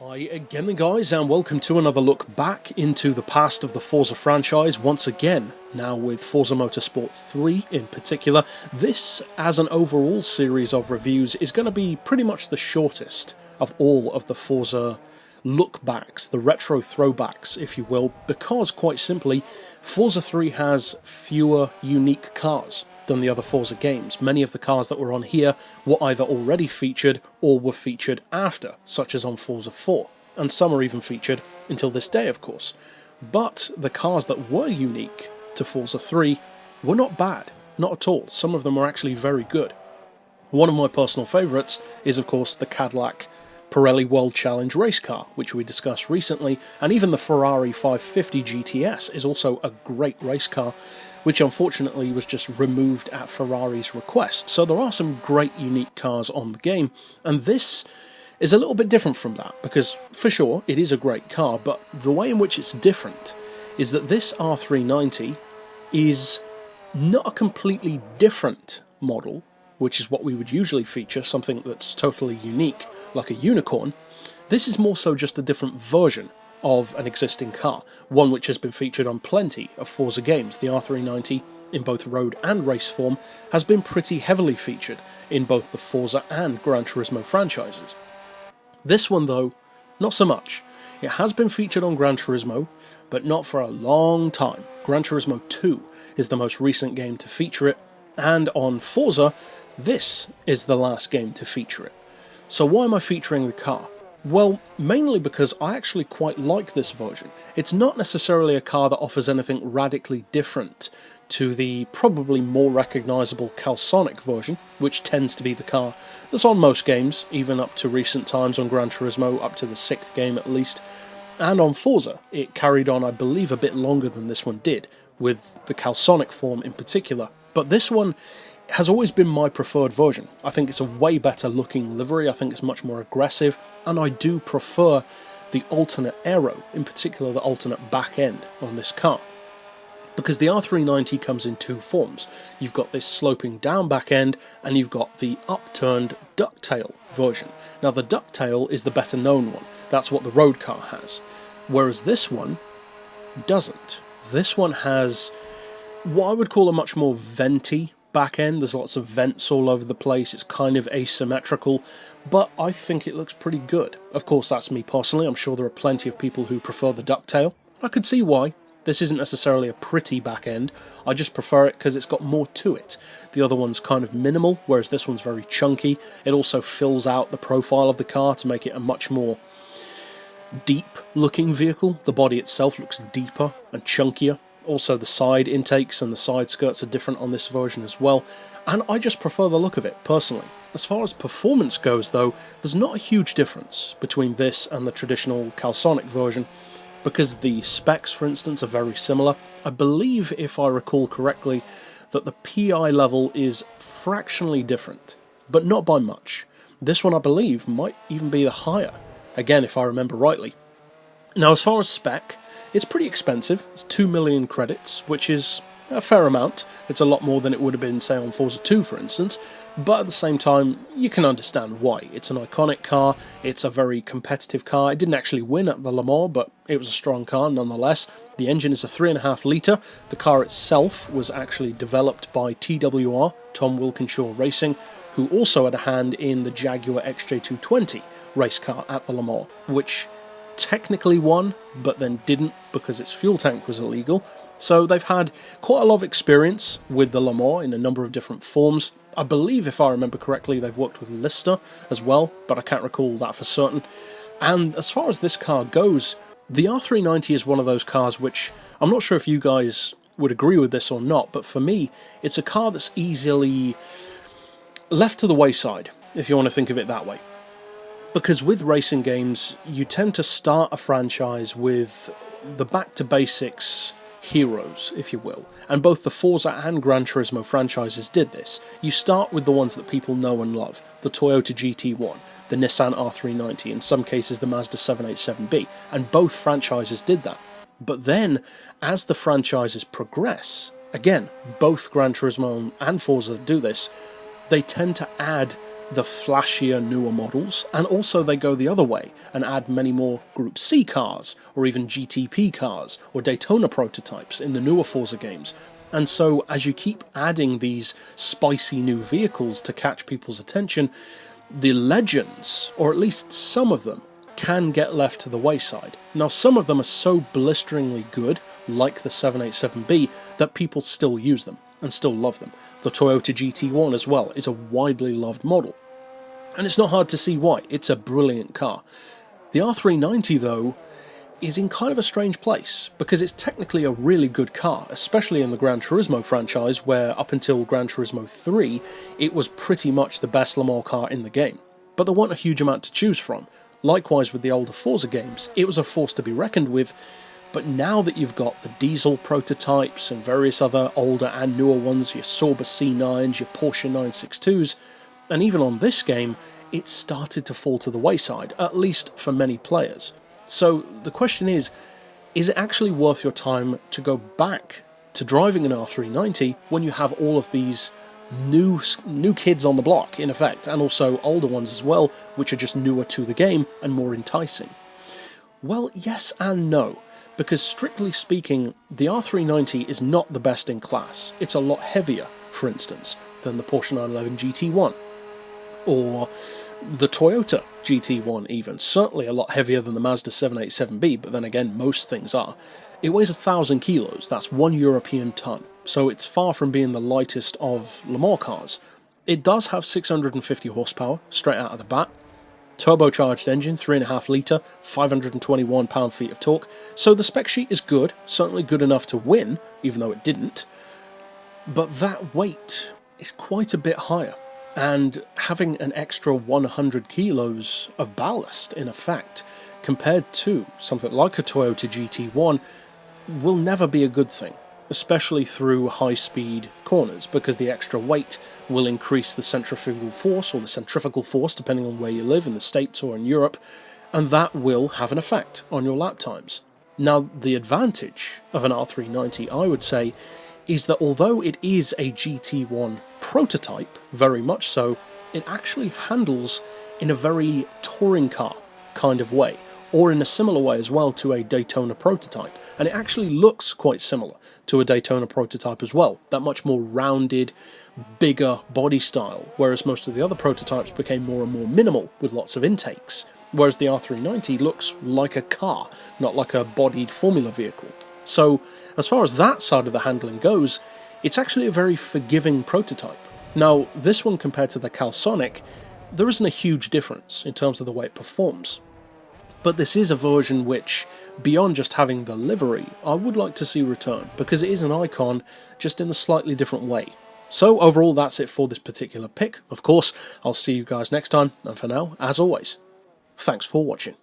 Hi again guys, and welcome to another look back into the past of the Forza franchise once again, now with Forza Motorsport 3 in particular. This, as an overall series of reviews, is going to be pretty much the shortest of all of the Forza look-backs, the retro throwbacks if you will, because quite simply, Forza 3 has fewer unique cars than the other Forza games. Many of the cars that were on here were either already featured or were featured after, such as on Forza 4, and some are even featured until this day of course. But the cars that were unique to Forza 3 were not bad, not at all. Some of them were actually very good. One of my personal favourites is of course the Cadillac Pirelli World Challenge race car, which we discussed recently, and even the Ferrari 550 GTS is also a great race car, which unfortunately was just removed at Ferrari's request. So there are some great unique cars on the game, and this is a little bit different from that, because for sure it is a great car, but the way in which it's different is that this R390 is not a completely different model, which is what we would usually feature, something that's totally unique, like a unicorn. This is more so just a different version of an existing car, one which has been featured on plenty of Forza games. The R390, in both road and race form, has been pretty heavily featured in both the Forza and Gran Turismo franchises. This one though, not so much. It has been featured on Gran Turismo, but not for a long time. Gran Turismo 2 is the most recent game to feature it, and on Forza, this is the last game to feature it. So why am I featuring the car? Well, mainly because I actually quite like this version. It's not necessarily a car that offers anything radically different to the probably more recognisable Calsonic version, which tends to be the car that's on most games, even up to recent times on Gran Turismo, up to the 6th game at least. And on Forza, it carried on, I believe, a bit longer than this one did, with the Calsonic form in particular. But this one has always been my preferred version. I think it's a way better looking livery, I think it's much more aggressive, and I do prefer the alternate aero, in particular the alternate back end on this car. Because the R390 comes in two forms. You've got this sloping down back end, and you've got the upturned ducktail version. Now the ducktail is the better known one, that's what the road car has, whereas this one doesn't. This one has what I would call a much more venty back end. There's lots of vents all over the place, it's kind of asymmetrical, but I think it looks pretty good. Of course, that's me personally. I'm sure there are plenty of people who prefer the ducktail. I could see why. This isn't necessarily a pretty back end, I just prefer it because it's got more to it. The other one's kind of minimal, whereas this one's very chunky. It also fills out the profile of the car to make it a much more deep looking vehicle. The body itself looks deeper and chunkier. Also the side intakes and the side skirts are different on this version as well, and I just prefer the look of it personally. As far as performance goes though, there's not a huge difference between this and the traditional Calsonic version, because the specs for instance are very similar. I believe, if I recall correctly, that the PI level is fractionally different, but not by much. This one I believe might even be the higher, again if I remember rightly. Now as far as spec, it's pretty expensive. It's 2 million credits, which is a fair amount. It's a lot more than it would have been, say, on Forza 2, for instance. But at the same time, you can understand why. It's an iconic car. It's a very competitive car. It didn't actually win at the Le Mans, but it was a strong car nonetheless. The engine is a 3.5 litre. The car itself was actually developed by TWR, Tom Wilkinshaw Racing, who also had a hand in the Jaguar XJ220 race car at the Le Mans, which technically won, but then didn't because its fuel tank was illegal. So they've had quite a lot of experience with the Le Mans in a number of different forms. I believe, if I remember correctly, they've worked with Lister as well, but I can't recall that for certain. And as far as this car goes, the R390 is one of those cars which, I'm not sure if you guys would agree with this or not, but for me, it's a car that's easily left to the wayside, if you want to think of it that way. Because with racing games, you tend to start a franchise with the back-to-basics heroes, if you will. And both the Forza and Gran Turismo franchises did this. You start with the ones that people know and love. The Toyota GT1, the Nissan R390, in some cases the Mazda 787B. And both franchises did that. But then, as the franchises progress, again, both Gran Turismo and Forza do this, they tend to add the flashier, newer models, and also they go the other way and add many more Group C cars, or even GTP cars, or Daytona prototypes in the newer Forza games. And so, as you keep adding these spicy new vehicles to catch people's attention, the legends, or at least some of them, can get left to the wayside. Now, some of them are so blisteringly good, like the 787B, that people still use them, and still love them. The Toyota GT1 as well is a widely loved model. And it's not hard to see why, it's a brilliant car. The R390, though, is in kind of a strange place, because it's technically a really good car, especially in the Gran Turismo franchise, where up until Gran Turismo 3, it was pretty much the best Le Mans car in the game. But there weren't a huge amount to choose from. Likewise with the older Forza games, it was a force to be reckoned with, but now that you've got the diesel prototypes and various other older and newer ones, your Sauber C9s, your Porsche 962s, and even on this game, it's started to fall to the wayside, at least for many players. So the question is it actually worth your time to go back to driving an R390 when you have all of these new kids on the block, in effect, and also older ones as well, which are just newer to the game and more enticing? Well, yes and no, because strictly speaking, the R390 is not the best in class. It's a lot heavier, for instance, than the Porsche 911 GT1, or the Toyota GT1 even, certainly a lot heavier than the Mazda 787B, but then again, most things are. It weighs 1,000 kilos, that's 1 European ton, so it's far from being the lightest of Le Mans cars. It does have 650 horsepower, straight out of the bat, turbocharged engine, 3.5 litre, 521 pound-feet of torque, so the spec sheet is good, certainly good enough to win, even though it didn't, but that weight is quite a bit higher. And having an extra 100 kilos of ballast, in effect, compared to something like a Toyota GT1, will never be a good thing, especially through high-speed corners, because the extra weight will increase the centrifugal force, or the centrifugal force, depending on where you live, in the States or in Europe, and that will have an effect on your lap times. Now, the advantage of an R390, I would say, is that although it is a GT1 prototype, very much so, it actually handles in a very touring car kind of way, or in a similar way as well to a Daytona prototype, and it actually looks quite similar to a Daytona prototype as well, that much more rounded, bigger body style, whereas most of the other prototypes became more and more minimal with lots of intakes, whereas the R390 looks like a car, not like a bodied Formula vehicle. So, as far as that side of the handling goes, it's actually a very forgiving prototype. Now, this one compared to the Calsonic, there isn't a huge difference in terms of the way it performs. But this is a version which, beyond just having the livery, I would like to see return, because it is an icon, just in a slightly different way. So, overall, that's it for this particular pick. Of course, I'll see you guys next time, and for now, as always, thanks for watching.